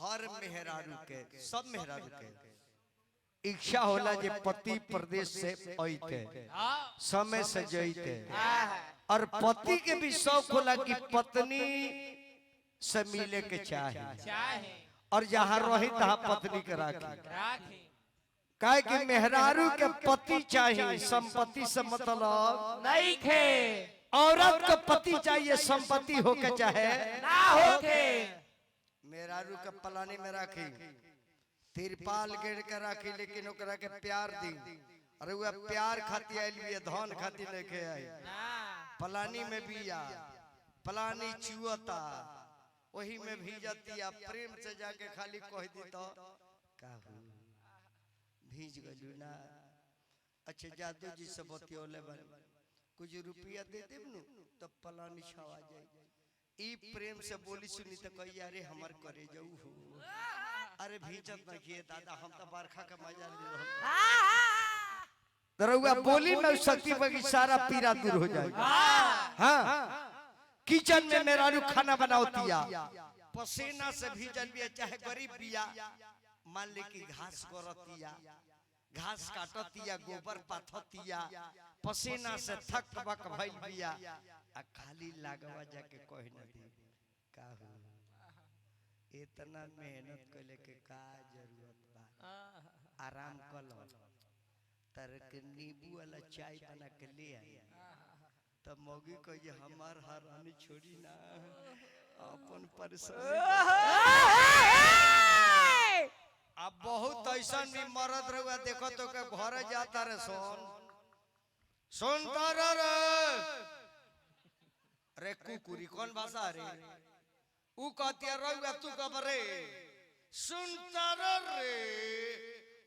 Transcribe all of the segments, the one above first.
हर मेहरारू के सब मेहरारू के इच्छा होला जे पति प्रदेश से अइते समय से जइते और पति के भी शौक होला कि पत्नी से मिले के चाहे और जहाँ रही तहाँ पत्नी के राखी काहे कि मेहरारू के पति चाहिए संपत्ति से मतलब नहीं खे औरत को पति चाहिए संपत्ति होके चाहे ना होके मेहरारू के पलानी में राखी तिरपाल गिर के राखी लेकिन ओकरा के प्यार दी अरे वह प्यार खाती आयल भी धन खाती लेके आई पलानी में बिया पलानी चुअता वही में भीजती प्रेम से जाके खाली कह दी तो कहू भीज गलू ना अच्छा जादू जी से बतियोले बन कुछ रुपया दे देब नु तो पलानी छवा जाए ई प्रेम से बोली सुनी तो कही अरे हमर करे जाऊ हो अरे भीजत न किए दादा हम तो बरखा का मजा ले रहे दरुआ बोली में शक्ति बगी सारा पीरा दूर हो जाएगा हाँ किचन में मेहरारू खाना बनावतिया पसीना से भीजल भी चाहे गरीब बिया मान ले कि घास करतिया घास काटतिया गोबर पाथतिया पसीना से थक बक भइल बिया आ खाली लागवा जाके कह न दी का हो इतना मेहनत कइले के का जरूरत बा आराम कर लो तर के नींबू वाला चाय बना के ले आई तब मौगी कहिए हमार हरानी छोड़ी ना अपन परेशानी अब बहुत ऐसा भी मरद रहुआ देखो तो के घर जाता रे सुनता रे रे कुकुरी कौन भाषा रे ऊ कहती रहुआ तू कब रे सुनता रे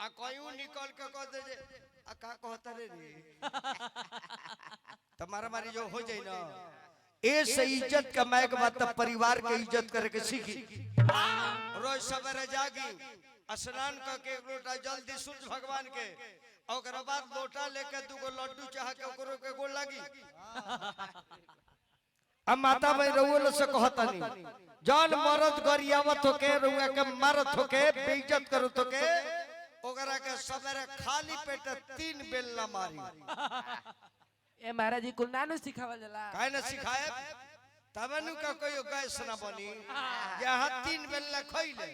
आ कहीं निकल के कह दे जे आ का कहता रे तुम्हारा मारी जो हो जाए ना ऐसे इज्जत कमाए के बाद परिवार के इज्जत करके सीखी रोज सवेरे जागी स्नान करके लोटा जल्दी सूर्य भगवान के और बाद लोटा लेके दूगो लड्डू चाह के ओकरो के गोल लागी अब माता भाई रउल से कहता नहीं जल मरद गरियावत होके रुआ के मारत होके बेइज्जत करत होके ओकरा के सवेरे खाली पेट 3 बेलना मारी ए महाराज जी कुल नानु सिखावल जाला काहे न सिखाए तबनु का कोई गैस ना बनी यहां 3 बेलना खइले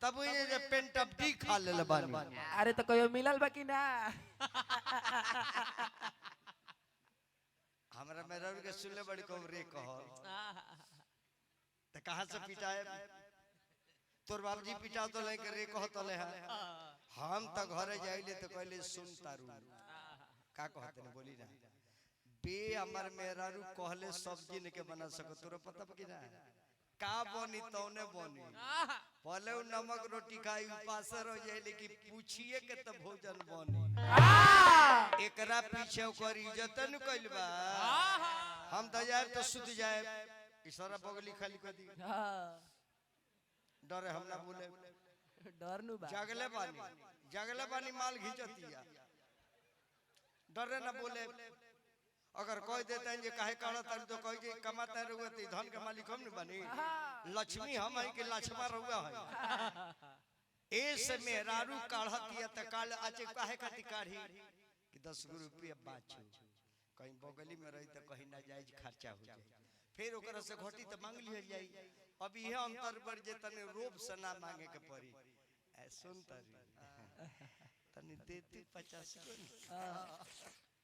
तब ये जे पेंट अप डी खा ले बानी अरे तो कोई मिलल बा कि ना हमरा मेरा के सुनले बड़ी को रे कह त कहां से पिटाए तोर बाबूजी पिटा तो लेके रे कह तो ले हम त घरे जाइले तो कहले सुन तारू का कहते ने बोली ना बे हमर मेहरारू कहले सब्जी ने के बना सको तोरा पता बा कि ना का बनी तौने बनी पहले उ नमक रोटी खाई उपास रह जाए लेकिन पूछिए के त भोजन बनी एकरा पीछे ओकर इज्जत न कइल बा हम त जाए तो सुध जाए ईश्वरा बगली खाली कर दी डरे हम ना बोले डर नु बा जगले बानी माल घिंचतिया डरे ना बोले अगर कह देते हैं जे काहे काढ़ा तारू तो कह जे कमाता रहुआ त धन के मालिक हम न बनी लक्ष्मी हम है कि लक्ष्मा रहुआ है ऐसे मेहरारू काढ़तिया त काल आचे काहे खाती काढ़ी कि 10 रुपया बाचू कहीं बगली में रही तो कहीं नाजायज खर्चा हो जाए फिर ओकरा से घटी तो मांग लिया जाई अब यह अंतर बढ़ जे तने रोब से ना मांगे के पड़ी ए सुन तारी तने देती 50 को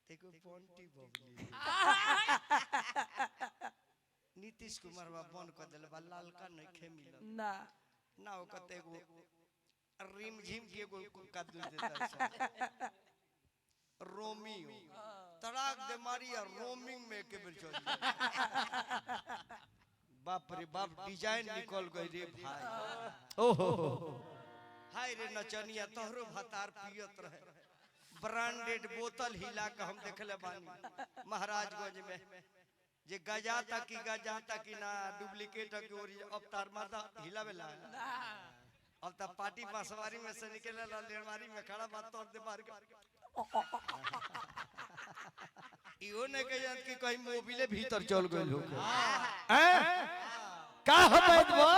देखो पोंटी बबली नीतीश कुमार बा बन कर देले बा लाल का नहीं खे मिल ना ना ओ कते गो रिम झिम के एगो का दूध देता रोमियो तड़ाक दे मारिया रोमिंग में के बेर चल बाप रे बाप डिजाइन निकल गई रे भाई ओहो हाय रे नचनिया तोहरो भतार पियत रहे ब्रांडेड बोतल हिला के हम देखले बानी महाराजगंज में जे गजाता की ना डुप्लीकेट की ओरिजिनल अब तार माता हिलावेला अब त पार्टी बासवारी में से निकले लेवारी में खड़ा बात तोड़ दे मार के इहो ने के जान की कहीं मोबिले भीतर चल गइल हो हैं का हो बैठ वो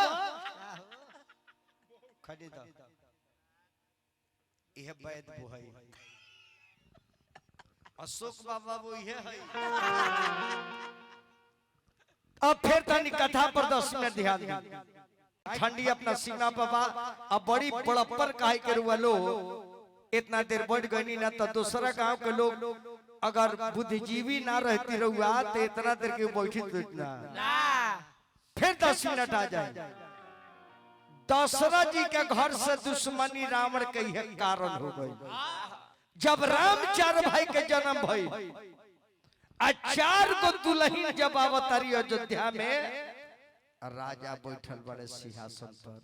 खड़ी दा यह बैद बुहाई अशोक बाबा वो ये है। अब फिर तनी कथा पर 10 मिनट ध्यान दी। ठंडी अपना सीना बाबा अब बड़ी बड़प्पर काहे के रुआलो इतना देर बढ़ गई ना तो दूसरा गांव के लोग अगर बुद्धिजीवी ना रहती रहुआ तो इतना देर के बैठी ना फिर 10 मिनट आ जाए। दशरथ जी के घर से दुश्मनी रावण के ही कारण हो गई। जब राम 4 भाई के जन्म भई 4 गो दुल्हन जब अवतारी अयोध्या में राजा बैठल बड़े सिंहासन पर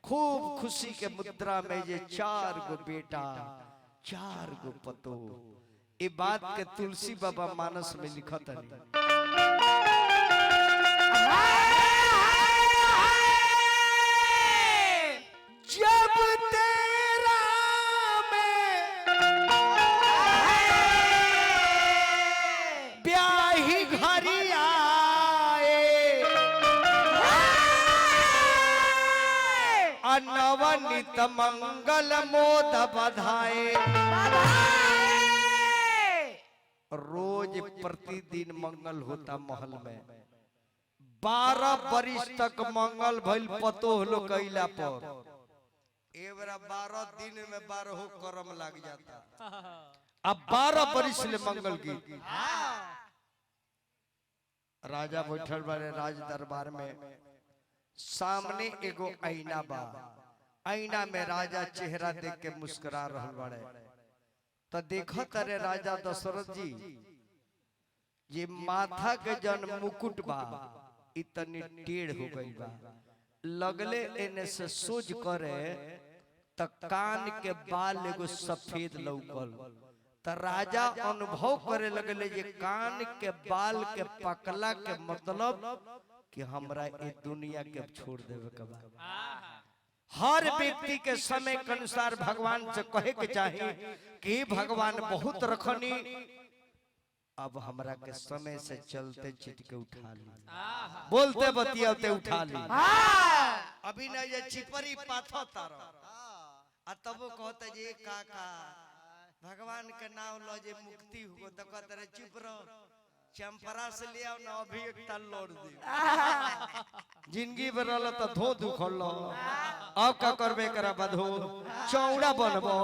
खूब खुशी के मुद्रा में ये 4 गो बेटा 4 गो पतो ये बात के तुलसी बाबा मानस में लिखत है। जब तेरा में ब्याही घरी आए नवनीत मंगल मोद बधाए। रोज प्रतिदिन मंगल होता महल में 12 वर्ष तक मंगल भइल पतो होलो कैला पर एवरा 12 दिन में 12 कर्म लग जाता। अब 12 वर्ष ले मंगल गीत राजा बैठल बारे राज दरबार में सामने एगो आईना बा। आईना में राजा चेहरा देख के मुस्कुरा रहल बाड़े तो देखत रे राजा दशरथ जी ये माथा के जन मुकुट बा इतनी टेढ़ हो गई बा लगले एने से सोज करे त कान के बाल एगो सफेद लौकल त राजा अनुभव करे लगले ये कान के बाल के पकला के मतलब कि हमरा ये दुनिया के छोड़ देवे के बा। हर व्यक्ति के समय के अनुसार भगवान से कहे के चाहिए कि भगवान बहुत रखनी अब हमरा के समय से चलते चिट के उठा ली बोलते बतियाते उठा ली। अभी ना ये चिपरी पाथो तारो आ तब कहते जे काका भगवान के नाम लो जे मुक्ति हो तो कहते रे चुप रहो चंपरा से ले आओ ना अभी एक तल लोड दी जिंदगी भर रहल त धो दुखल लो अब का करबे करा बधो चौड़ा बनबो।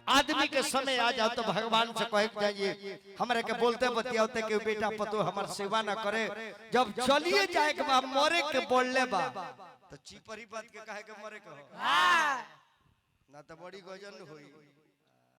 आदमी के समय आ जाओ तो भगवान से कहे जाइए हमारे के बोलते बतियाते कि बेटा पतो हमार सेवा ना करे जब चलिए जाए के बा मरे के बोलले बा तो चिपरी बात के कहे के मरे के हो ना तो बड़ी गजन होई।